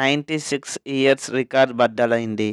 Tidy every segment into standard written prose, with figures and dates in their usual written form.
96 years record బద్దలైంది.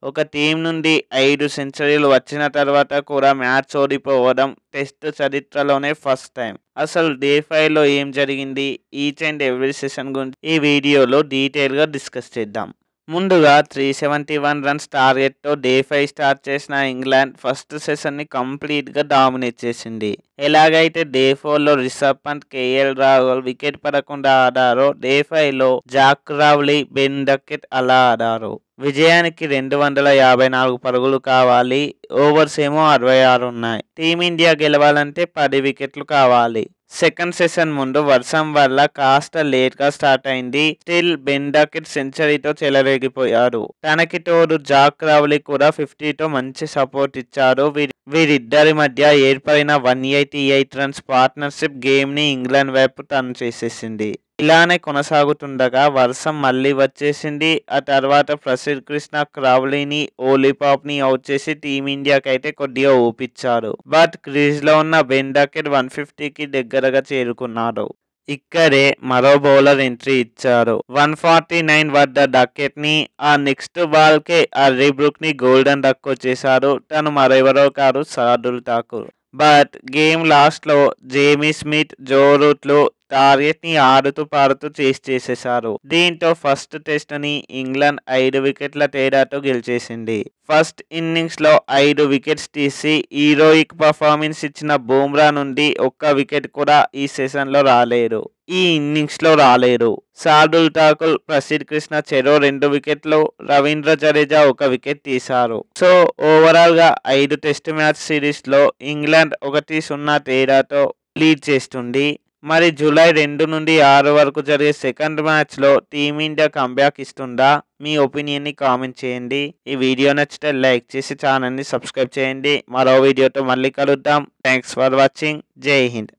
ఒక team నుండి 5 సెంచరీలు వచ్చిన తర్వాత కూడా మ్యాచ్ ఓడిపోవడం టెస్ట్ చరిత్రలోనే ఫస్ట్ టైం. అసలు డే 5లో ఏం జరిగింది? ఈచ్ అండ్ ఎవ్రీ సెషన్ గురించి ఈ వీడియోలో డీటెయిల్గా డిస్కస్ చేద్దాం. ముందుగా 371 రన్స్ టార్గెట్తో డే 5 స్టార్ట్ చేసిన ఇంగ్లాండ్ ఫస్ట్ సెషన్ని కంప్లీట్గా డామినేట్ చేసింది. ఎలాగైతే డే 4లో రిషబ్ పంత్, కేఎల్ రాహుల్ వికెట్ పడకుండా ఆడారో డే 5లో జాక్ క్రావ్లీ, బెన్ డకెట్ అలా ఆడారు. విజయానికి 254 పరుగులు కావాలి. ఓవర్స్ ఏమో 66 ఉన్నాయి. టీమిండియా గెలవాలంటే 10 వికెట్లు కావాలి. సెకండ్ సెషన్ ముందు వర్షం వల్ల కాస్త లేట్గా స్టార్ట్ అయింది. స్టిల్ బెన్ డకెట్ సెంచరీతో చెలరేగిపోయాడు. తనకి తోడు జాక్ క్రావ్లీ కూడా 50తో మంచి సపోర్ట్ ఇచ్చాడు. వీరిద్దరి మధ్య ఏర్పడిన 188 రన్స్ పార్ట్నర్షిప్ గేమ్ని ఇంగ్లాండ్ వైపు టర్న్ చేసేసింది. ఇలానే కొనసాగుతుండగా వర్షం మళ్ళీ వచ్చేసింది. ఆ తర్వాత ప్రసిద్ధ్ కృష్ణ క్రావ్లీని, ఓలీపాప్ని అవుట్ చేసి టీమిండియాకైతే కొద్దిగా ఊపిచ్చాడు. బట్ క్రీజ్లో ఉన్న బెన్ డకెట్ 150కి దగ్గరగా చేరుకున్నాడు. ఇక్కడే మరో బౌలర్ ఎంట్రీ ఇచ్చారు. 149 వద్ద డకెట్ని ఆ నెక్స్ట్ బాల్కే హర్రీ బ్రూక్ని గోల్డెన్ డక్ వచ్చేశాడు. తను మరెవరో కాదు, శార్దుల్ ఠాకూర్. బట్ గేమ్ లాస్ట్లో జేమీ స్మిత్, జో రూట్లు టార్గెట్ని ఆడుతూ పాడుతూ చేసేశారు. దీంతో ఫస్ట్ టెస్ట్ని ఇంగ్లాండ్ 5 వికెట్ల తేడాతో గెలిచేసింది. ఫస్ట్ ఇన్నింగ్స్లో 5 వికెట్స్ తీసి హీరోయిక్ పర్ఫార్మెన్స్ ఇచ్చిన బుమ్రా నుండి ఒక్క వికెట్ కూడా ఈ సెషన్లో రాలేదు. ఈ ఇన్నింగ్స్లో రాలేదు. శార్దుల్ ఠాకూర్, ప్రసిద్ధ్ కృష్ణ చెరో 2 వికెట్లు, రవీంద్ర జడేజా 1 వికెట్ తీశారు. సో ఓవరాల్గా 5 టెస్ట్ మ్యాచ్ సిరీస్లో ఇంగ్లాండ్ 1-0 తేడాతో లీడ్ చేస్తుంది. మరి జూలై 2 నుండి 6 వరకు జరిగే సెకండ్ మ్యాచ్లో టీమిండియా కంబ్యాక్ ఇస్తుందా? మీ ఒపీనియన్ని కామెంట్ చేయండి. ఈ వీడియో నచ్చితే లైక్ చేసి ఛానల్ని సబ్స్క్రైబ్ చేయండి. మరో వీడియోతో మళ్ళీ కలుద్దాం. Thanks for watching. జై హింద్.